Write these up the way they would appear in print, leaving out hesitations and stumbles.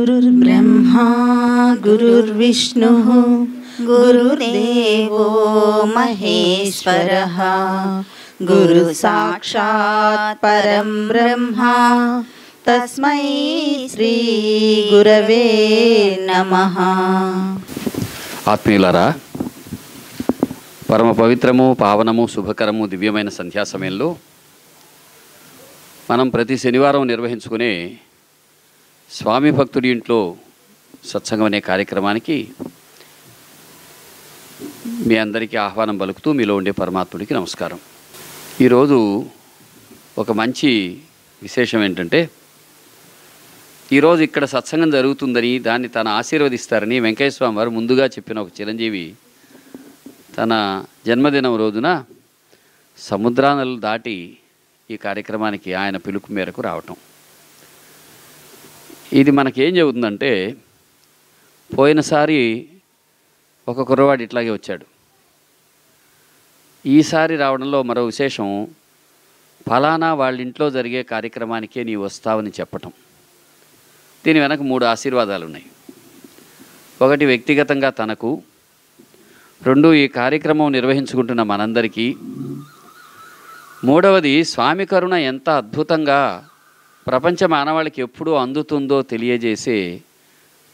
गुरुर्ब्रह्मा गुरुर्विष्णुः गुरुदेवो महेश्वरः गुरुसाक्षात् परं ब्रह्मा तस्मै श्री गुरवे नमः। ఆత్మీయులారా, పరమ పవిత్రము, పావనము, శుభకరము, దివ్యమైన సంధ్యా సమయంలో మనం ప్రతి శనివారం నిర్వహించుకునే స్వామి భక్తుడి ఇంట్లో సత్సంగం అనే కార్యక్రమానికి మీ అందరికీ ఆహ్వానం పలుకుతూ మీలో ఉండే పరమాత్ముడికి నమస్కారం. ఈరోజు ఒక మంచి విశేషం ఏంటంటే, ఈరోజు ఇక్కడ సత్సంగం జరుగుతుందని, దాన్ని తను ఆశీర్వదిస్తారని వెంకయ్య స్వామి వారు ముందుగా చెప్పిన ఒక చిరంజీవి తన జన్మదినం రోజున సముద్రాలను దాటి ఈ కార్యక్రమానికి ఆయన పిలుపు మేరకు రావటం. ఇది మనకేం చెబుతుందంటే, పోయినసారి ఒక కుర్రవాడు ఇట్లాగే వచ్చాడు. ఈసారి రావడంలో మరో విశేషం, ఫలానా వాళ్ళ ఇంట్లో జరిగే కార్యక్రమానికే నీవు వస్తావని చెప్పటం. దీని వెనక 3 ఆశీర్వాదాలు ఉన్నాయి. ఒకటి వ్యక్తిగతంగా తనకు, 2 ఈ కార్యక్రమం నిర్వహించుకుంటున్న మనందరికీ, 3వది స్వామి కరుణ ఎంత అద్భుతంగా ప్రపంచ మానవాళికి ఎప్పుడూ అందుతుందో తెలియజేసే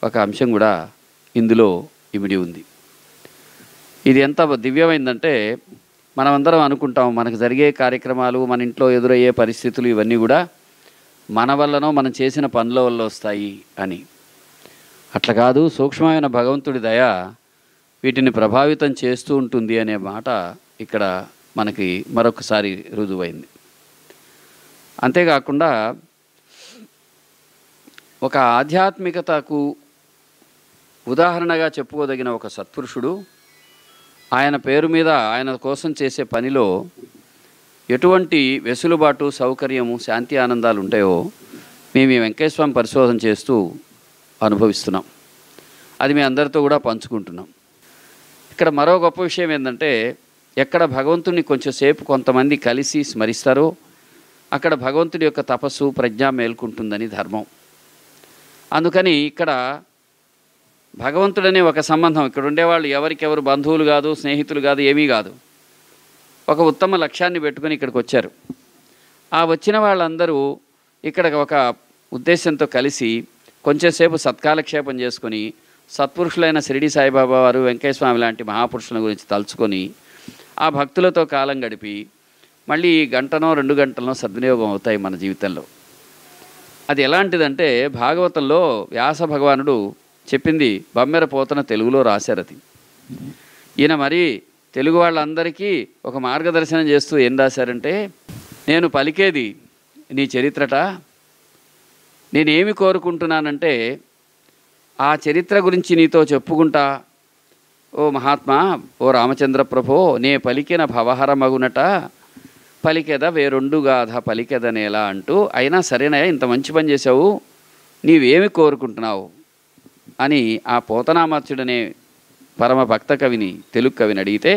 ఒక అంశం కూడా ఇందులో ఇమిడి ఉంది. ఇది ఎంత దివ్యమైందంటే, మనమందరం అనుకుంటాం మనకు జరిగే కార్యక్రమాలు, మన ఇంట్లో ఎదురయ్యే పరిస్థితులు ఇవన్నీ కూడా మన వల్లనో మనం చేసిన పనుల వల్ల వస్తాయి అని. అట్లా కాదు, సూక్ష్మమైన భగవంతుడి దయ వీటిని ప్రభావితం చేస్తూ ఉంటుంది అనే మాట ఇక్కడ మనకి మరొకసారి రుజువైంది. అంతేకాకుండా ఒక ఆధ్యాత్మికతకు ఉదాహరణగా చెప్పుకోదగిన ఒక సత్పురుషుడు, ఆయన పేరు మీద ఆయన కోసం చేసే పనిలో ఎటువంటి వెసులుబాటు, సౌకర్యము, శాంతి, ఆనందాలు ఉంటాయో మేము ఈ వెంకయ్య స్వామి పరిశోధన చేస్తూ అనుభవిస్తున్నాం. అది మీ అందరితో కూడా పంచుకుంటున్నాం. ఇక్కడ మరో గొప్ప విషయం ఏంటంటే, ఎక్కడ భగవంతుడిని కొంచెంసేపు కొంతమంది కలిసి స్మరిస్తారో అక్కడ భగవంతుడి యొక్క తపస్సు, ప్రజ్ఞ మేల్కుంటుందని ధర్మం. అందుకని ఇక్కడ భగవంతుడనే ఒక సంబంధం, ఇక్కడ ఉండేవాళ్ళు ఎవరికెవరు బంధువులు కాదు, స్నేహితులు కాదు, ఏమీ కాదు. ఒక ఉత్తమ లక్ష్యాన్ని పెట్టుకుని ఇక్కడికి వచ్చారు. ఆ వచ్చిన వాళ్ళందరూ ఇక్కడ ఒక ఉద్దేశంతో కలిసి కొంచెంసేపు సత్కాలక్షేపం చేసుకొని సత్పురుషులైన షిరిడి సాయిబాబా వారు, వెంకయ్య స్వామి లాంటి మహాపురుషుల గురించి తలుచుకొని ఆ భక్తులతో కాలం గడిపి మళ్ళీ 1 గంటనో 2 గంటలనో సద్వినియోగం అవుతాయి మన జీవితంలో. అది ఎలాంటిదంటే, భాగవతంలో వ్యాస భగవానుడు చెప్పింది బమ్మెర పోతన తెలుగులో రాశారు. అది ఈయన మరి తెలుగు వాళ్ళందరికీ ఒక మార్గదర్శనం చేస్తూ ఏం రాశారంటే, నేను పలికేది నీ చరిత్రట, నేనేమి కోరుకుంటున్నానంటే ఆ చరిత్ర గురించి నీతో చెప్పుకుంటా. ఓ మహాత్మా, ఓ రామచంద్ర ప్రభో, నే పలికిన భవహర మగునట, పలికెద వేరొండు గాథ పలికెదనేలా అంటూ, అయినా సరేనయ్యా, ఇంత మంచి పని చేసావు, నీవేమి కోరుకుంటున్నావు అని ఆ పోతనామాత్యుడనే పరమ భక్త కవిని, తెలుగు కవిని అడిగితే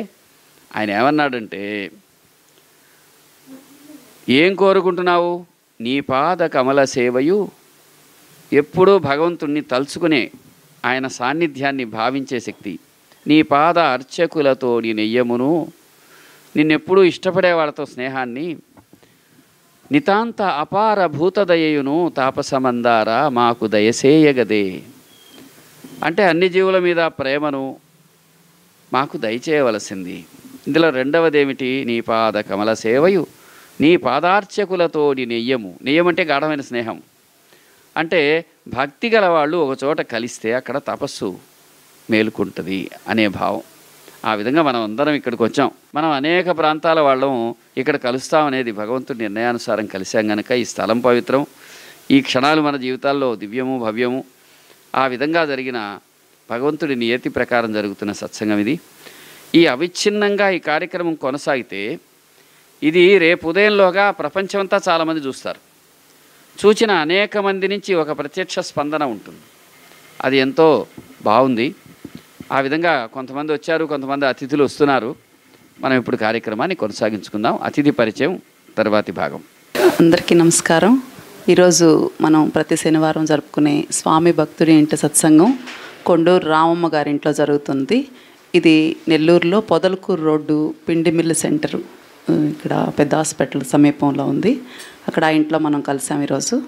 ఆయన ఏమన్నాడంటే, ఏం కోరుకుంటున్నావు? నీ పాద కమల సేవయు, ఎప్పుడూ భగవంతుణ్ణి తలుచుకునే ఆయన సాన్నిధ్యాన్ని భావించే శక్తి, నీ పాద అర్చకులతో నీ నెయ్యమును, నిన్నెప్పుడూ ఇష్టపడే వాళ్ళతో స్నేహాన్ని, నితాంత అపార భూతదయయును తాపసమందార మాకు దయసేయగదే. అంటే అన్ని జీవుల మీద ప్రేమను మాకు దయచేయవలసింది. ఇందులో 2వది ఏమిటి? నీ పాద కమల సేవయు, నీ పాదార్చకులతో నీ నెయ్యము. నెయ్యం అంటే గాఢమైన స్నేహం. అంటే భక్తి గల వాళ్ళు ఒక చోట కలిస్తే అక్కడ తపస్సు మేలుకుంటుంది అనే భావం. ఆ విధంగా మనం అందరం ఇక్కడికి వచ్చాం. మనం అనేక ప్రాంతాల వాళ్ళం ఇక్కడ కలుస్తామనేది భగవంతుడి నిర్ణయానుసారం కలిసాం కనుక ఈ స్థలం పవిత్రం, ఈ క్షణాలు మన జీవితాల్లో దివ్యము, భవ్యము. ఆ విధంగా జరిగిన భగవంతుడి నియతి ప్రకారం జరుగుతున్న సత్సంగం ఇది. ఈ అవిచ్ఛిన్నంగా ఈ కార్యక్రమం కొనసాగితే ఇది రేపు ఉదయంలోగా ప్రపంచమంతా చాలామంది చూస్తారు. చూచిన అనేక మంది నుంచి ఒక ప్రత్యక్ష స్పందన ఉంటుంది. అది ఎంతో బాగుంది. ఆ విధంగా కొంతమంది వచ్చారు, కొంతమంది అతిథులు వస్తున్నారు. మనం ఇప్పుడు కార్యక్రమాన్ని కొనసాగించుకుందాం. అతిథి పరిచయం తర్వాతి భాగం. అందరికీ నమస్కారం. ఈరోజు మనం ప్రతి శనివారం జరుపుకునే స్వామి భక్తుడి ఇంటి సత్సంగం కొండూరు రామమ్మ గారింట్లో జరుగుతుంది. ఇది నెల్లూరులో పొదలకూరు రోడ్డు పిండి మిల్లు సెంటరు, ఇక్కడ పెద్ద హాస్పిటల్ సమీపంలో ఉంది. అక్కడ ఆ ఇంట్లో మనం కలిసాం ఈరోజు.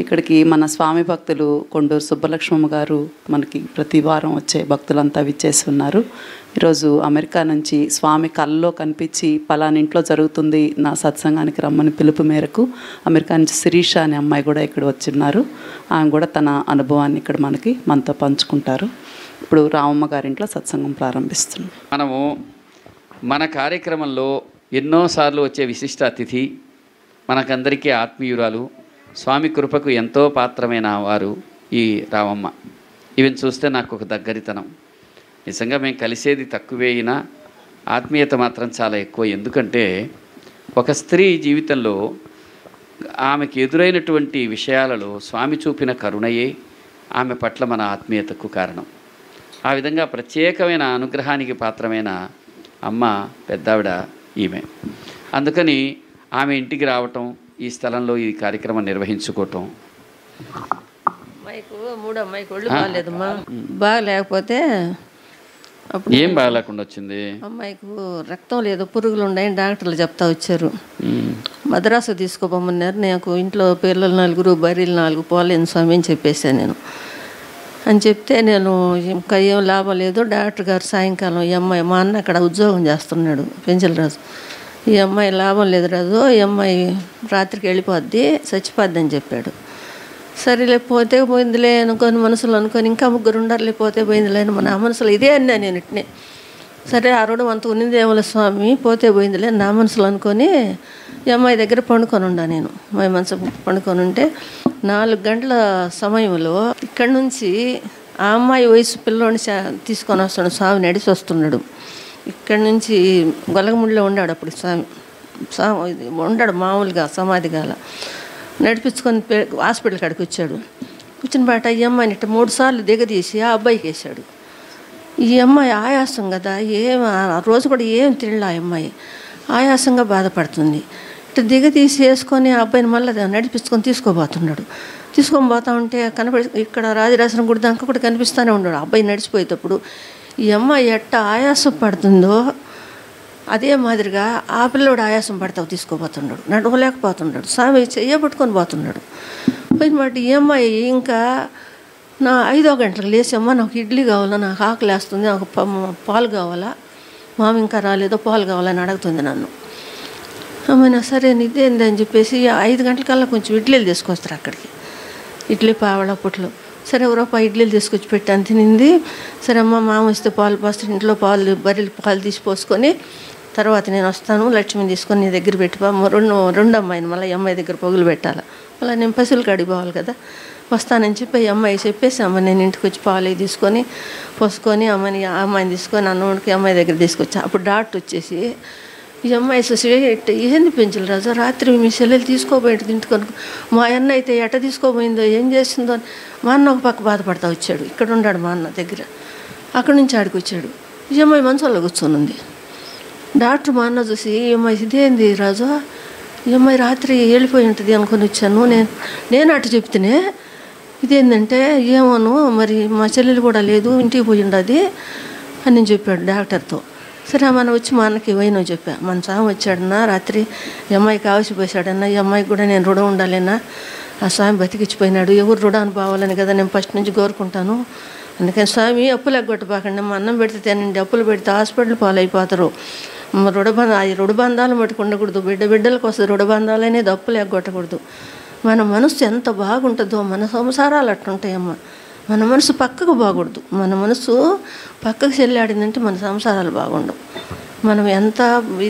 ఇక్కడికి మన స్వామి భక్తులు కొండూరు సుబ్బలక్ష్మమ్మ గారు మనకి ప్రతి వారం వచ్చే భక్తులంతా విచ్చేసి ఉన్నారు. ఈరోజు అమెరికా నుంచి స్వామి కళ్ళలో కనిపించి పలానింట్లో జరుగుతుంది నా సత్సంగానికి రమ్మని పిలుపు మేరకు అమెరికా నుంచి శిరీష అనే అమ్మాయి కూడా ఇక్కడ వచ్చిన్నారు. ఆమె కూడా తన అనుభవాన్ని ఇక్కడ మనతో పంచుకుంటారు. ఇప్పుడు రామమ్మ గారింట్లో సత్సంగం ప్రారంభిస్తున్నాం. మనము మన కార్యక్రమంలో ఎన్నోసార్లు వచ్చే విశిష్ట అతిథి, మనకందరికీ ఆత్మీయురాలు, స్వామి కృపకు ఎంతో పాత్రమైన వారు ఈ రామమ్మ. ఈవెన్ చూస్తే నాకు ఒక దగ్గరితనం. నిజంగా మేము కలిసేది తక్కువే అయినా ఆత్మీయత మాత్రం చాలా ఎక్కువ. ఎందుకంటే ఒక స్త్రీ జీవితంలో ఆమెకు ఎదురైనటువంటి విషయాలలో స్వామి చూపిన కరుణయే ఆమె పట్ల మన ఆత్మీయతకు కారణం. ఆ విధంగా ప్రత్యేకమైన అనుగ్రహానికి పాత్రమైన అమ్మ పెద్దావిడ ఈమె. అందుకని ఆమె ఇంటికి రావటం, ఈ స్థలంలో ఈ కార్యక్రమం నిర్వహించుకోవటం. అమ్మాయికి ఒళ్ళు బాగాలేదమ్మా. బాగలేకపోతే అప్పుడు ఏం బాగలేకుండా వచ్చింది? అమ్మాయికి రక్తం లేదు, పురుగులు ఉన్నాయని డాక్టర్లు చెప్తా వచ్చారు. మద్రాసు తీసుకోపోమన్నారు. నాకు ఇంట్లో పిల్లలు 4, బర్రెలు 4 పోలేను స్వామి అని చెప్పేసాను నేను. అని చెప్తే నేను ఇంకా ఏం లాభం లేదు. డాక్టర్ గారు సాయంకాలం ఈ అమ్మాయి, మా అన్న అక్కడ ఉద్యోగం చేస్తున్నాడు పెంచలరాజు, ఈ అమ్మాయి లాభం లేదు రాజు, ఈ అమ్మాయి రాత్రికి వెళ్ళిపోద్ది, చచ్చిపోద్ది అని చెప్పాడు. సరేలే పోతే పోయిందిలే అనుకొని మనసులో అనుకొని ఇంకా 3 ఉండాలి, పోతే పోయిందిలే అని నా మనసులో ఇదే అన్నా నేను ఇట్నే. సరే ఆ రోడ్డు అంత ఉన్నదేమో స్వామి, పోతే పోయిందిలే నా మనసులో అనుకొని ఈ అమ్మాయి దగ్గర పండుకొని ఉండా. నేను మా మనసు పండుకొని ఉంటే 4 గంటల సమయంలో ఇక్కడి నుంచి ఆ అమ్మాయి వయసు పిల్లోని తీసుకొని వస్తున్నాడు. స్వామి నడిచి వస్తున్నాడు. ఇక్కడి నుంచి గొలగముడిలో ఉన్నాడు అప్పుడు స్వామి ఉన్నాడు మామూలుగా సమాధిగాల. నడిపించుకొని హాస్పిటల్ కాడికి వచ్చాడు. కూర్చుని బయట ఈ అమ్మాయిని 3 సార్లు దిగదీసి ఆ అబ్బాయికి వేసాడు. ఈ అమ్మాయి ఆయాసం కదా, ఆ రోజు కూడా ఏం తినలే. ఆ అమ్మాయి ఆయాసంగా బాధపడుతుంది. ఇట్లా దిగదీసి వేసుకొని ఆ అబ్బాయిని మళ్ళీ నడిపించుకొని తీసుకొని పోతా ఉంటే ఇక్కడ రాజరాజన గుడి దాకా కూడా కనిపిస్తూనే ఉన్నాడు అబ్బాయి నడిచిపోయేటప్పుడు. ఈ అమ్మాయి ఎట్ట ఆయాసం పడుతుందో అదే మాదిరిగా ఆ పిల్లోడు ఆయాసం పడతావు తీసుకోపోతున్నాడు, నడవలేకపోతున్నాడు. స్వామి చెయ్యబట్టుకొని పోతున్నాడు. పోయినమాట ఈ అమ్మాయి ఇంకా నా 5వ గంటలకు లేచి, అమ్మ నాకు ఇడ్లీ కావాలా, నాకు ఆకలి వేస్తుంది, నాకు పాలు కావాలా, మామ ఇంకా రాలేదో పాలు కావాలని అడుగుతుంది నన్ను. అమ్మ సరే ఇదేంది అని చెప్పేసి 5 గంటలకల్లా కొంచెం ఇడ్లీలు తీసుకొస్తారు అక్కడికి, ఇడ్లీ పావళ పుట్లు. సరే ఒక రూపాయి ఇడ్లీలు తీసుకొచ్చి పెట్టాను, తినింది. సరే అమ్మ మామ వస్తే పాలు పోస్తే ఇంట్లో బర్రెలు పాలు తీసి పోసుకొని తర్వాత నేను వస్తాను, లక్ష్మిని తీసుకొని నీ దగ్గర పెట్టి రెండు అమ్మాయిని మళ్ళీ ఈ అమ్మాయి దగ్గర పొగులు పెట్టాలి, మళ్ళీ నేను పశువులు కాడికి పోవాలి కదా, వస్తానని చెప్పి ఈ అమ్మాయి చెప్పేసి అమ్మ నేను ఇంటికి వచ్చి పాలు తీసుకొని పోసుకొని అమ్మాయిని తీసుకొని అన్నోడికి అమ్మాయి దగ్గర తీసుకొచ్చా. అప్పుడు డాక్టర్ వచ్చేసి ఈ అమ్మాయి చూసి ఏంది పెంచలు రాజు, రాత్రి మీ చెల్లెలు తీసుకోబోయింది ఇంటికొని, మా అన్న అయితే ఎట్ట తీసుకోబోయిందో ఏం చేసిందో అని మా అన్న ఒక పక్క బాధపడతా వచ్చాడు. ఇక్కడ ఉన్నాడు మా అన్న దగ్గర, అక్కడి నుంచి ఆడికి వచ్చాడు. ఈ అమ్మాయి మంచంలో కూర్చొని ఉంది. డాక్టర్ మా అన్న చూసి ఈ అమ్మాయి ఇదేంది రాజు, ఈ అమ్మాయి రాత్రి వెళ్ళిపోయి ఉంటుంది అనుకొని వచ్చాను, నేను అటు చెప్తేనే ఇదేంటంటే ఏమోను మరి మా చెల్లెలు కూడా లేదు ఇంటికి పోయి ఉండదు అని నేను చెప్పాడు డాక్టర్తో. సరే మన వచ్చి మా అన్నకి పోయినో చెప్పా, మన స్వామి వచ్చాడన్నా రాత్రి ఈ అమ్మాయికి ఆవసిపోసాడన్నా, ఈ అమ్మాయికి కూడా నేను రుణం ఉండాలన్నా, ఆ స్వామి బతికిచ్చిపోయినాడు, ఎవరు రుణాన్ని పోవాలని కదా నేను ఫస్ట్ నుంచి కోరుకుంటాను, అందుకని స్వామి అప్పులు ఎగ్గొట్టబాకండి, మా అన్నం పెడితే తినండి, అప్పులు పెడితే హాస్పిటల్ పాలైపోతారు, రుణబంధాలు మట్టుకుండకూడదు, బిడ్డలకు వస్తుంది రుణబంధాలు అనేది, అప్పులు ఎగ్గొట్టకూడదు. మన మనసు ఎంత బాగుంటుందో మన సంసారాలు అట్లుంటాయమ్మా. మన మనసు పక్కకు బాగూడదు, మన మనసు పక్కకు చెల్లాడిందంటే మన సంసారాలు బాగుండవు. మనం ఎంత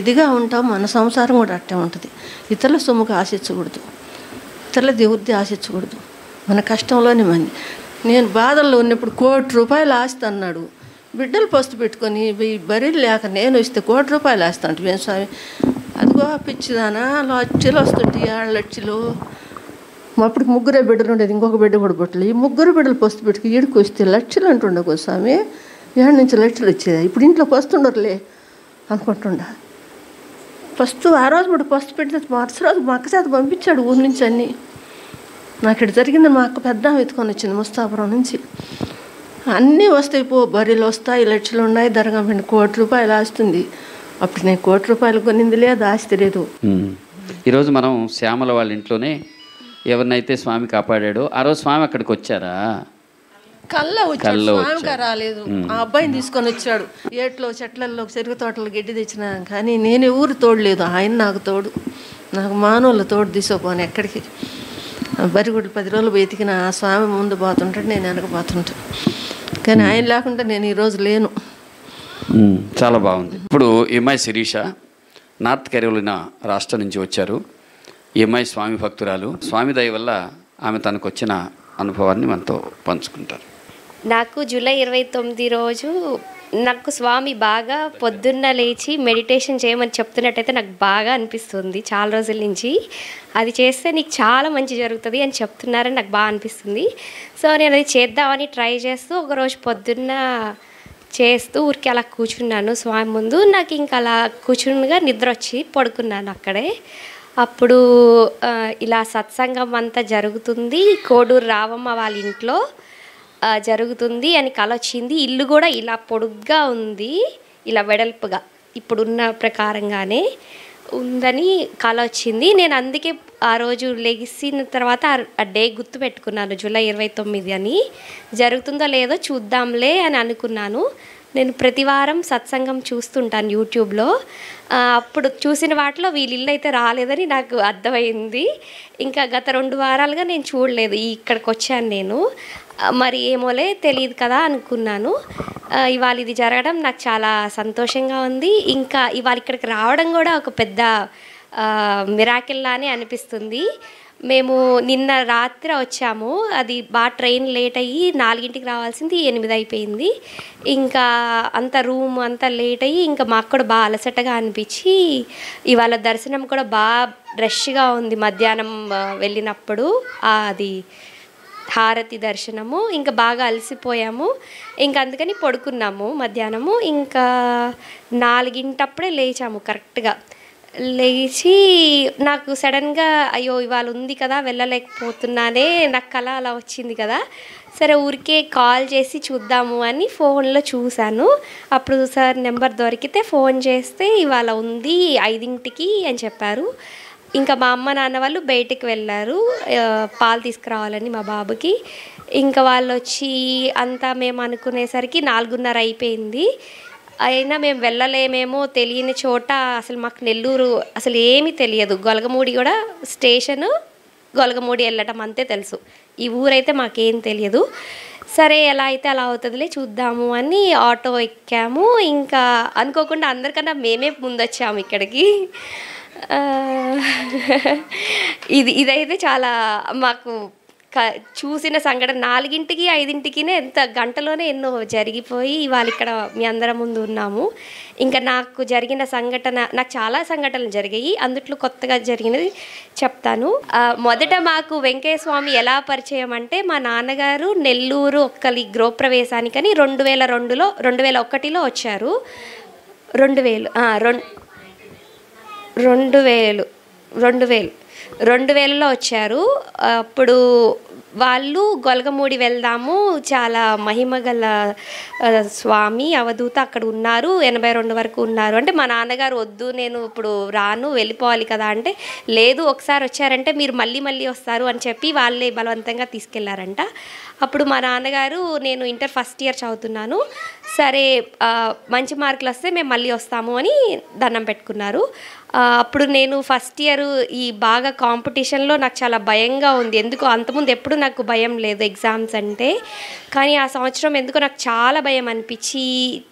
ఇదిగా ఉంటాం మన సంసారం కూడా అట్టే ఉంటుంది. ఇతరుల సొమ్ముకు ఆశించకూడదు, ఇతరుల దేవుడిది ఆశించకూడదు, మన కష్టంలోనే మంది. నేను బాధల్లో ఉన్నప్పుడు ₹1,00,00,000 ఆస్తి అన్నాడు, బిడ్డలు పస్తు పెట్టుకొని బరీలు లేక నేను ఇస్తే ₹1,00,00,000 ఆస్తంటే మేము స్వామి అదిగో పిచ్చిదానా లక్షలు వస్తుంటే 7 లక్షలు. అప్పటికి 3 బిడ్డలు ఉండేది, ఇంకొక బిడ్డ కూడా పుట్టలేదు. ఈ 3 బిడ్డలు పస్తు పెట్టుకు ఈడికి వస్తే లక్షలు అంటుండే స్వామి, 7 నుంచి లక్షలు వచ్చేది. ఇప్పుడు ఇంట్లో పస్తుండరులే అనుకుంటుండా. ఫస్ట్ ఆ రోజు కూడా పస్తు పెట్టిన మరుస రోజు మా అక్క చేత పంపించాడు ఊరి నుంచి అన్నీ. నాకు ఇటు జరిగింది. మా అక్క పెద్ద ఎత్తుకొని వచ్చింది ముస్తాపురం నుంచి. అన్నీ వస్తాయి, బర్రెలు వస్తాయి, లక్షలు ఉన్నాయి, దర్గా పిండి ₹1,00,00,000 ఆస్తుంది. అప్పుడు నేను ₹1,00,00,000 కొనింది లేదు, ఆస్తి లేదు. ఈరోజు మనం శ్యామల వాళ్ళ ఇంట్లోనే ఎవరినైతే స్వామి కాపాడాడో ఆ రోజు స్వామి అక్కడికి వచ్చారా? కళ్ళ వచ్చాడు, స్వామిగా రాలేదు. ఆ అబ్బాయిని తీసుకొని వచ్చాడు. ఏట్లో చెట్లల్లో చెరుకు తోటలు గడ్డి తెచ్చినా కానీ నేను ఎవరు తోడలేదు, ఆయన నాకు తోడు. నాకు మానవుల తోడు తీసుకోపోను ఎక్కడికి. బరిగుడ్లు 10 రోజులు వెతికిన ఆ స్వామి ముందు పోతుంటాడు, నేను వెనకపోతుంటాను. కానీ ఆయన లేకుండా నేను ఈరోజు లేను. చాలా బాగుంది. ఇప్పుడు ఈ అమ్మాయి శిరీష నార్త్ కెరోలినా రాష్ట్రం నుంచి వచ్చారు. ఈ అమ్మాయి స్వామి భక్తురాలు. స్వామి దయ వల్ల ఆమె తనకు వచ్చిన అనుభవాన్ని మనతో పంచుకుంటారు. నాకు జూలై 29 రోజు నాకు స్వామి బాగా పొద్దున్న లేచి మెడిటేషన్ చేయమని చెప్తున్నట్టయితే నాకు బాగా అనిపిస్తుంది. చాలా రోజుల నుంచి అది చేస్తే నీకు చాలా మంచి జరుగుతుంది అని చెప్తున్నారని నాకు బాగా అనిపిస్తుంది. సో నేను అది చేద్దామని ట్రై చేస్తూ ఒకరోజు పొద్దున్న చేస్తూ ఊరికి అలా కూర్చున్నాను స్వామి ముందు. నాకు ఇంకా అలా కూర్చునిగా నిద్ర వచ్చి పడుకున్నాను అక్కడే. అప్పుడు ఇలా సత్సంగం అంతా జరుగుతుంది, కోడూరు రావమ్మ వాళ్ళ ఇంట్లో జరుగుతుంది అని కల వచ్చింది. ఇల్లు కూడా ఇలా పొడుగ్గా ఉంది, ఇలా వెడల్పుగా ఇప్పుడున్న ప్రకారంగానే ఉందని కల వచ్చింది. నేను అందుకే ఆ రోజు లెగిసిన తర్వాత ఆ డే గుర్తు పెట్టుకున్నాను, జూలై 29 అని. జరుగుతుందో లేదో చూద్దాంలే అని అనుకున్నాను. నేను ప్రతి వారం సత్సంగం చూస్తుంటాను యూట్యూబ్లో. అప్పుడు చూసిన వాటిలో వీళ్ళ ఇల్లు అయితే రాలేదని నాకు అర్థమైంది. ఇంకా గత 2 వారాలుగా నేను చూడలేదు. ఇక్కడికి వచ్చాను నేను, మరి ఏమోలే తెలియదు కదా అనుకున్నాను. ఇవాళ ఇది జరగడం నాకు చాలా సంతోషంగా ఉంది. ఇంకా ఇవాళ ఇక్కడికి రావడం కూడా ఒక పెద్ద మిరాకిల్లానే అనిపిస్తుంది. మేము నిన్న రాత్రి వచ్చాము, అది బాగా ట్రైన్ లేట్ అయ్యి 4ంటికి రావాల్సింది 8 అయిపోయింది. ఇంకా అంత రూమ్ అంతా లేట్ అయ్యి ఇంకా మాకు కూడా బాగా అలసటగా అనిపించి ఇవాళ దర్శనం కూడా బాగా రష్గా ఉంది. మధ్యాహ్నం వెళ్ళినప్పుడు అది హారతి దర్శనము, ఇంకా బాగా అలసిపోయాము. ఇంకా అందుకని పడుకున్నాము మధ్యాహ్నము. ఇంకా 4ంటప్పుడే లేచాము కరెక్ట్గా. లేచి నాకు సడన్గా అయ్యో ఇవాళ ఉంది కదా వెళ్ళలేకపోతున్నానే, నాకు కళ అలా వచ్చింది కదా, సరే ఊరికే కాల్ చేసి చూద్దాము అని ఫోన్లో చూశాను. అప్పుడు సార్ నెంబర్ దొరికితే ఫోన్ చేస్తే ఇవాళ ఉంది 5ంటికి అని చెప్పారు. ఇంకా మా అమ్మ నాన్న వాళ్ళు బయటికి వెళ్ళారు పాలు తీసుకురావాలని మా బాబుకి. ఇంకా వాళ్ళు వచ్చి అంతా మేము అనుకునేసరికి 4:30 అయిపోయింది. అయినా మేము వెళ్ళలేమేమో తెలియని చోట, అసలు మాకు నెల్లూరు అసలు ఏమీ తెలియదు. గొలగమూడి కూడా స్టేషను, గొలగమూడి వెళ్ళటం అంతే తెలుసు, ఈ ఊరైతే మాకేం తెలియదు. సరే ఎలా అయితే అలా అవుతుందిలే చూద్దాము అని ఆటో ఎక్కాము. ఇంకా అనుకోకుండా అందరికన్నా మేమే ముందొచ్చాము ఇక్కడికి. ఇదైతే చాలా మాకు చూసిన సంఘటన. 4ంటికి 5ంటికి ఎంత గంటలోనే ఎన్నో జరిగిపోయి ఇవాళ ఇక్కడ మీ అందరం ముందు ఉన్నాము. ఇంకా నాకు జరిగిన సంఘటన, నాకు చాలా సంఘటనలు జరిగాయి, అందుట్లో కొత్తగా జరిగినది చెప్తాను. మొదట మాకు వెంకయ్య స్వామి ఎలా పరిచయం అంటే, మా నాన్నగారు నెల్లూరు ఒక్కలి గృహప్రవేశానికని 2001లో వచ్చారు. 2000లో వచ్చారు. అప్పుడు వాళ్ళు గొలగమూడి వెళ్దాము, చాలా మహిమగల స్వామి అవధూత అక్కడ ఉన్నారు, 82 వరకు ఉన్నారు అంటే, మా నాన్నగారు వద్దు నేను ఇప్పుడు రాను వెళ్ళిపోవాలి కదా అంటే, లేదు ఒకసారి వచ్చారంటే మీరు మళ్ళీ వస్తారు అని చెప్పి వాళ్ళే బలవంతంగా తీసుకెళ్లారంట. అప్పుడు మా నాన్నగారు, నేను ఇంటర్ ఫస్ట్ ఇయర్ చదువుతున్నాను, సరే మంచి మార్కులు వస్తే మేము మళ్ళీ వస్తాము అని దండం పెట్టుకున్నారు. అప్పుడు నేను ఫస్ట్ ఇయర్ ఈ బాగా కాంపిటీషన్లో నాకు చాలా భయంగా ఉంది. ఎందుకో అంతకుముందు ఎప్పుడు నాకు భయం లేదు ఎగ్జామ్స్ అంటే, కానీ ఆ సంవత్సరం ఎందుకో నాకు చాలా భయం అనిపించి,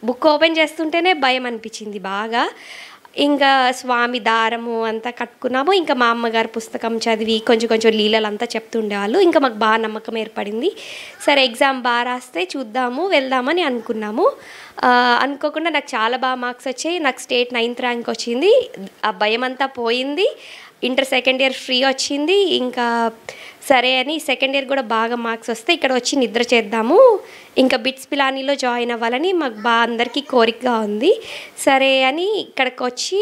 బుక్ ఓపెన్ చేస్తుంటేనే భయం అనిపించింది బాగా. ఇంకా స్వామి దారము అంతా కట్టుకున్నాము. ఇంకా మా అమ్మగారు పుస్తకం చదివి కొంచెం లీలలు అంతా చెప్తుండేవాళ్ళు. ఇంకా మాకు బాగా నమ్మకం ఏర్పడింది. సరే ఎగ్జామ్ బాగా రాస్తే చూద్దాము వెళ్దామని అనుకున్నాము. అనుకోకుండా నాకు చాలా బాగా మార్క్స్ వచ్చాయి. నాకు స్టేట్ 9th ర్యాంక్ వచ్చింది. ఆ భయం అంతా పోయింది. ఇంటర్ సెకండ్ ఇయర్ ఫ్రీ వచ్చింది. ఇంకా సరే అని సెకండ్ ఇయర్ కూడా బాగా మార్క్స్ వస్తే ఇక్కడ వచ్చి నిద్ర చేద్దాము, ఇంకా బిట్స్ పిలానీలో జాయిన్ అవ్వాలని మాకు అందరికీ కోరికగా ఉంది. సరే అని ఇక్కడికి వచ్చి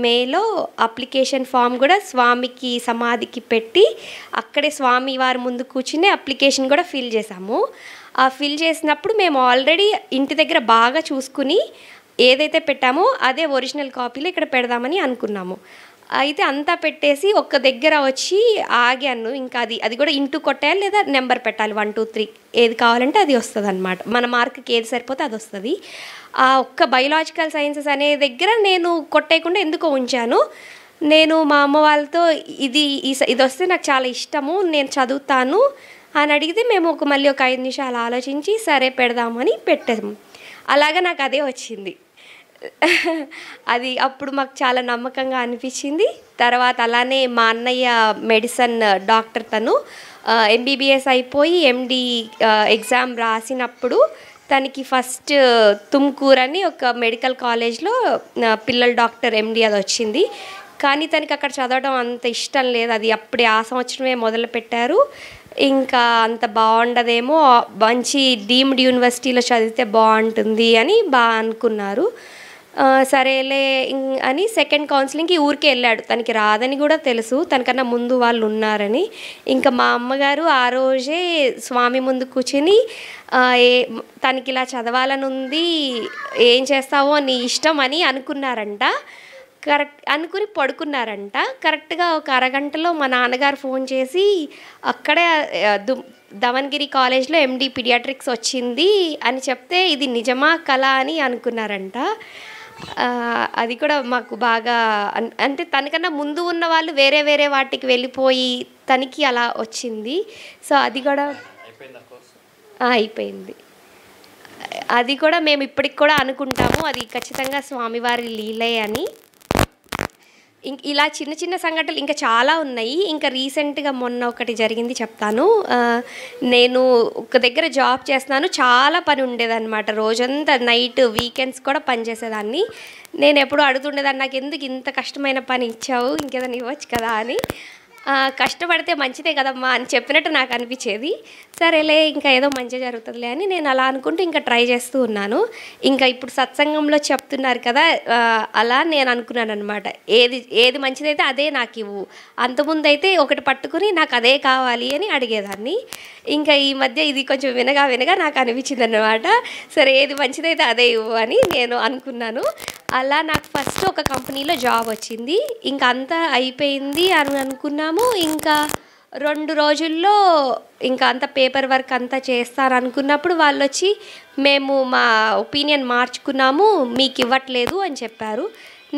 మేలో అప్లికేషన్ ఫామ్ కూడా స్వామికి సమాధికి పెట్టి అక్కడే స్వామి వారి ముందు కూర్చుని అప్లికేషన్ కూడా ఫిల్ చేసాము. ఆ ఫిల్ చేసినప్పుడు మేము ఆల్రెడీ ఇంటి దగ్గర బాగా చూసుకుని ఏదైతే పెట్టామో అదే ఒరిజినల్ కాపీలో ఇక్కడ పెడదామని అనుకున్నాము. అయితే అంతా పెట్టేసి ఒక్క దగ్గర వచ్చి ఆగాను. ఇంకా అది కూడా ఇంటూ కొట్టాలి లేదా నెంబర్ పెట్టాలి, 1 2 3 ఏది కావాలంటే అది వస్తుంది అనమాట. మన మార్క్కి ఏది సరిపోతే అది వస్తుంది. ఆ ఒక్క బయోలాజికల్ సైన్సెస్ అనే దగ్గర నేను కొట్టేయకుండా ఎందుకో ఉంచాను. నేను మా అమ్మ వాళ్ళతో ఇది వస్తే నాకు చాలా ఇష్టము, నేను చదువుతాను అని అడిగితే మేము మళ్ళీ ఒక 5 నిమిషాలు ఆలోచించి సరే పెడదామని పెట్టాము. అలాగా నాకు అదే వచ్చింది. అది అప్పుడు మాకు చాలా నమ్మకంగా అనిపించింది. తర్వాత అలానే మా అన్నయ్య మెడిసిన్ డాక్టర్, తను MBBS అయిపోయి MD ఎగ్జామ్ రాసినప్పుడు తనకి ఫస్ట్ తుమ్కూర్ అని ఒక మెడికల్ కాలేజ్లో పిల్లల డాక్టర్ MD అది వచ్చింది. కానీ తనకి అక్కడ చదవడం అంత ఇష్టం లేదు. అది అప్పుడే ఆ సంవత్సరమే మొదలుపెట్టారు. ఇంకా అంత బాగుండదేమో, మంచి డీమ్డ్ యూనివర్సిటీలో చదివితే బాగుంటుంది అని బాగా అనుకున్నారు. సరేలే అని సెకండ్ కౌన్సిలింగ్కి ఊరికే వెళ్ళాడు. తనకి రాదని కూడా తెలుసు, తనకన్నా ముందు వాళ్ళు ఉన్నారని. ఇంకా మా అమ్మగారు ఆ రోజే స్వామి ముందు కూర్చుని తనకి ఇలా చదవాలని ఉంది, ఏం చేస్తావో నీ ఇష్టం అని అనుకున్నారంట. కరెక్ట్ అనుకుని పడుకున్నారంట. కరెక్ట్గా ఒక అరగంటలో మా నాన్నగారు ఫోన్ చేసి అక్కడే దమన్గిరి కాలేజ్లో MD పీడియాట్రిక్స్ వచ్చింది అని చెప్తే ఇది నిజమా కళ అని అనుకున్నారంట. అది కూడా మాకు బాగా అంటే తనకన్నా ముందు ఉన్న వాళ్ళు వేరే వేరే వాటికి వెళ్ళిపోయి తనకి అలా వచ్చింది. సో అది కూడా అయిపోయింది. అది కూడా మేము ఇప్పటికి కూడా అనుకుంటాము అది ఖచ్చితంగా స్వామివారి లీలే అని. ఇలా చిన్న చిన్న సంఘటనలు ఇంకా చాలా ఉన్నాయి. ఇంకా రీసెంట్గా మొన్న ఒకటి జరిగింది చెప్తాను. నేను ఒక దగ్గర జాబ్ చేస్తున్నాను, చాలా పని ఉండేదన్నమాట. రోజంతా నైట్ వీకెండ్స్ కూడా పని చేసేదాన్ని. నేను ఎప్పుడూ అడుగుతుండేదాన్ని, నాకు ఎందుకు ఇంత కష్టమైన పని ఇచ్చావు, ఇంకేదైనా ఇవ్వచ్చు కదా అని. కష్టపడితే మంచిదే కదమ్మా అని చెప్పినట్టు నాకు అనిపించేది. సరేలే ఇంకా ఏదో మంచి జరుగుతుందిలే అని నేను అలా అనుకుంటూ ఇంకా ట్రై చేస్తూ ఉన్నాను. ఇంకా ఇప్పుడు సత్సంగంలో చెప్తున్నారు కదా, అలా నేను అనుకున్నాను అనమాట. ఏది మంచిదైతే అదే నాకు ఇవ్వు. అంతకుముందు అయితే ఒకటి పట్టుకుని నాకు అదే కావాలి అని అడిగేదాన్ని. ఇంకా ఈ మధ్య ఇది కొంచెం వినగా నాకు అనిపించింది అన్నమాట. సరే ఏది మంచిదైతే అదే ఇవ్వు అని నేను అనుకున్నాను. అలా నాకు ఫస్ట్ ఒక కంపెనీలో జాబ్ వచ్చింది. ఇంకా అంతా అయిపోయింది అని అనుకున్నాము. ఇంకా 2 రోజుల్లో ఇంకా అంత పేపర్ వర్క్ అంతా చేస్తారు అనుకున్నప్పుడు వాళ్ళు వచ్చి మేము మా ఒపీనియన్ మార్చుకున్నాము, మీకు ఇవ్వట్లేదు అని చెప్పారు.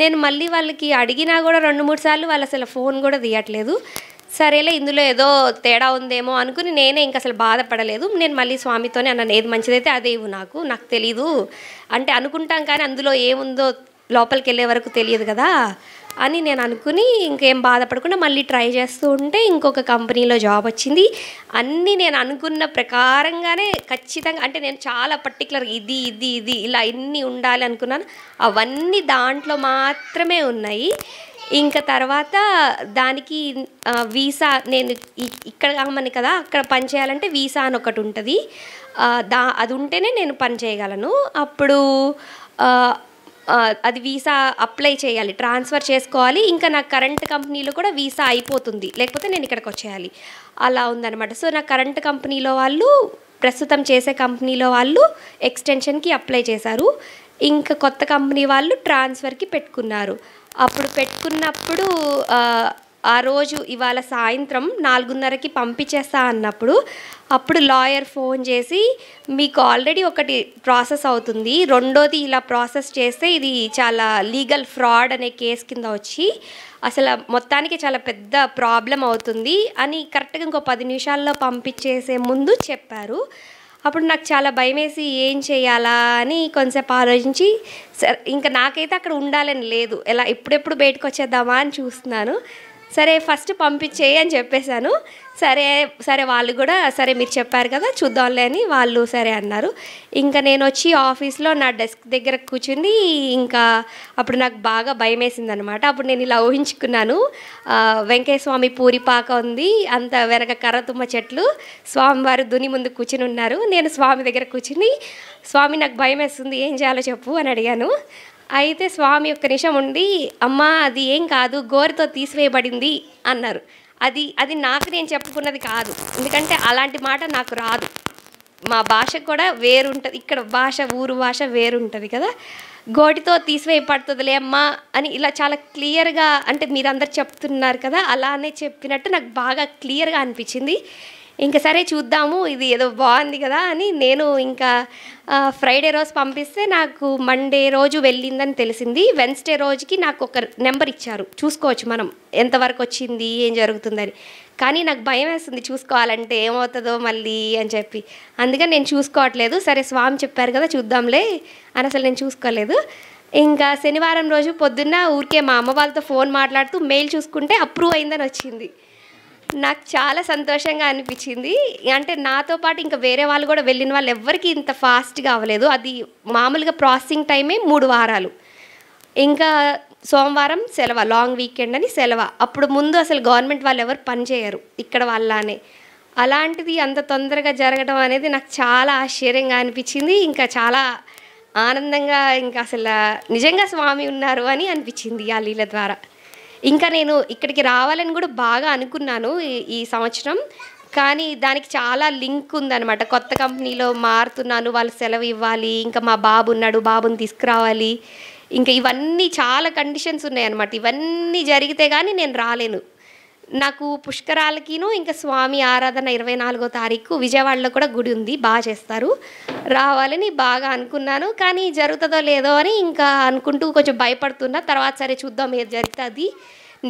నేను మళ్ళీ వాళ్ళకి అడిగినా కూడా 2-3 సార్లు వాళ్ళు అసలు ఫోన్ కూడా తీయట్లేదు. సరేలే ఇందులో ఏదో తేడా ఉందేమో అనుకుని నేనే ఇంక అసలు బాధపడలేదు. నేను మళ్ళీ స్వామితోనే అన్నాను, ఏది మంచిదైతే అదే ఇవ్వు, నాకు తెలీదు అంటే అనుకుంటాం కానీ అందులో ఏముందో లోపలికి వెళ్ళే వరకు తెలియదు కదా అని నేను అనుకుని ఇంకేం బాధపడకుండా మళ్ళీ ట్రై చేస్తూ ఉంటే ఇంకొక కంపెనీలో జాబ్ వచ్చింది. అన్నీ నేను అనుకున్న ప్రకారంగానే ఖచ్చితంగా, అంటే నేను చాలా పర్టికులర్గా ఇది ఇలా ఇన్ని ఉండాలి అనుకున్నాను. అవన్నీ దాంట్లో మాత్రమే ఉన్నాయి. ఇంకా తర్వాత దానికి వీసా, నేను ఇక్కడ కామని కదా అక్కడ పని చేయాలంటే వీసా అని ఒకటి ఉంటుంది. అది ఉంటేనే నేను పని చేయగలను. అప్పుడు అది వీసా అప్లై చేయాలి, ట్రాన్స్ఫర్ చేసుకోవాలి. ఇంకా నాకు కరెంట్ కంపెనీలో కూడా వీసా అయిపోతుంది, లేకపోతే నేను ఇక్కడికి వచ్చేయాలి. అలా ఉందన్నమాట. సో నా కరెంట్ కంపెనీలో వాళ్ళు, ప్రస్తుతం చేసే కంపెనీలో వాళ్ళు ఎక్స్టెన్షన్కి అప్లై చేశారు. ఇంకా కొత్త కంపెనీ వాళ్ళు ట్రాన్స్ఫర్కి పెట్టుకున్నారు. అప్పుడు పెట్టుకున్నప్పుడు ఆ రోజు ఇవాళ సాయంత్రం 4:30కి పంపించేస్తా అన్నప్పుడు అప్పుడు లాయర్ ఫోన్ చేసి మీకు ఆల్రెడీ ఒకటి ప్రాసెస్ అవుతుంది, రెండోది ఇలా ప్రాసెస్ చేస్తే ఇది చాలా లీగల్ ఫ్రాడ్ అనే కేసు కింద వచ్చి అసలు మొత్తానికి చాలా పెద్ద ప్రాబ్లం అవుతుంది అని కరెక్ట్గా ఇంకో 10 నిమిషాల్లో పంపించేసే ముందు చెప్పారు. అప్పుడు నాకు చాలా భయమేసి ఏం చేయాలా అని కొంచెంసేపు ఆలోచించి ఇంకా నాకైతే అక్కడ ఉండాలని లేదు, ఎలా ఎప్పుడెప్పుడు బయటకు వచ్చేద్దామా అని చూస్తున్నాను. సరే ఫస్ట్ పంపించేయి అని చెప్పేశాను. సరే వాళ్ళు కూడా సరే మీరు చెప్పారు కదా చూద్దాంలే అని వాళ్ళు సరే అన్నారు. ఇంకా నేను వచ్చి ఆఫీస్లో నా డెస్క్ దగ్గర కూర్చుని ఇంకా అప్పుడు నాకు బాగా భయం వేసింది అనమాట. అప్పుడు నేను ఇలా ఊహించుకున్నాను, వెంకయ్య స్వామి పూరిపాక ఉంది, అంత వెనక కర్రతుమ్మ చెట్లు, స్వామివారు దుని ముందు కూర్చుని ఉన్నారు, నేను స్వామి దగ్గర కూర్చుని స్వామి నాకు భయం వేస్తుంది, ఏం చేయాలో చెప్పు అని అడిగాను. అయితే స్వామి ఒక్క నిమిషం ఉండి, అమ్మ అది ఏం కాదు, గోరుతో తీసివేయబడింది అన్నారు. అది నాకు నేను చెప్పుకున్నది కాదు, ఎందుకంటే అలాంటి మాట నాకు రాదు. మా భాష కూడా వేరుంటుంది, ఇక్కడ భాష ఊరు భాష వేరుంటుంది కదా. గోటితో తీసివేయబడుతుందిలే అమ్మా అని ఇలా చాలా క్లియర్గా, అంటే మీరందరు చెప్తున్నారు కదా అలానే చెప్పినట్టు నాకు బాగా క్లియర్గా అనిపించింది. ఇంకా సరే చూద్దాము, ఇది ఏదో బాగుంది కదా అని నేను ఇంకా ఫ్రైడే రోజు పంపిస్తే నాకు మండే రోజు వెళ్ళిందని తెలిసింది. వెన్స్డే రోజుకి నాకు ఒక నెంబర్ ఇచ్చారు, చూసుకోవచ్చు మనం ఎంతవరకు వచ్చింది ఏం జరుగుతుందని. కానీ నాకు భయం వేస్తుంది చూసుకోవాలంటే ఏమవుతుందో మళ్ళీ అని చెప్పి, అందుకని నేను చూసుకోవట్లేదు. సరే స్వామి చెప్పారు కదా చూద్దాంలే అని అసలు నేను చూసుకోలేదు. ఇంకా శనివారం రోజు పొద్దున్న ఊరికే మా అమ్మ వాళ్ళతో ఫోన్ మాట్లాడుతూ మెయిల్ చూసుకుంటే అప్రూవ్ అయిందని వచ్చింది. నాకు చాలా సంతోషంగా అనిపించింది. అంటే నాతో పాటు ఇంకా వేరే వాళ్ళు కూడా వెళ్ళిన వాళ్ళు ఎవ్వరికి ఇంత ఫాస్ట్గా అవ్వలేదు. అది మామూలుగా ప్రాసెసింగ్ టైమే 3 వారాలు. ఇంకా సోమవారం సెలవు, లాంగ్ వీకెండ్ అని సెలవు. అప్పుడు ముందు అసలు గవర్నమెంట్ వాళ్ళు ఎవరు పని చేయరు ఇక్కడ వాళ్ళనే. అలాంటిది అంత తొందరగా జరగడం అనేది నాకు చాలా ఆశ్చర్యంగా అనిపించింది. ఇంకా చాలా ఆనందంగా, ఇంకా అసలు నిజంగా స్వామి ఉన్నారు అని అనిపించింది ఆ లీల ద్వారా. ఇంకా నేను ఇక్కడికి రావాలని కూడా బాగా అనుకున్నాను ఈ సంవత్సరం, కానీ దానికి చాలా లింక్ ఉందన్నమాట. కొత్త కంపెనీలో మారుతున్నాను, వాళ్ళు సెలవు ఇవ్వాలి, ఇంకా మా బాబు ఉన్నాడు, బాబుని తీసుకురావాలి, ఇంకా ఇవన్నీ చాలా కండిషన్స్ ఉన్నాయన్నమాట. ఇవన్నీ జరిగితే కానీ నేను రాలేను. నాకు పుష్కరాలకిను ఇంకా స్వామి ఆరాధన 24వ తారీఖు విజయవాడలో కూడా గుడి ఉంది, బాగా చేస్తారు, రావాలని బాగా అనుకున్నాను. కానీ జరుగుతుందో లేదో అని ఇంకా అనుకుంటూ కొంచెం భయపడుతున్నా. తర్వాత సరే చూద్దాం ఏది జరిగితే అది.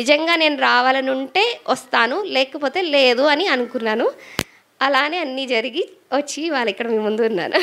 నిజంగా నేను రావాలని ఉంటే వస్తాను, లేకపోతే లేదు అని అనుకున్నాను. అలానే అన్నీ జరిగి వచ్చి వాళ్ళు ఇక్కడ మీ ముందు ఉన్నాను.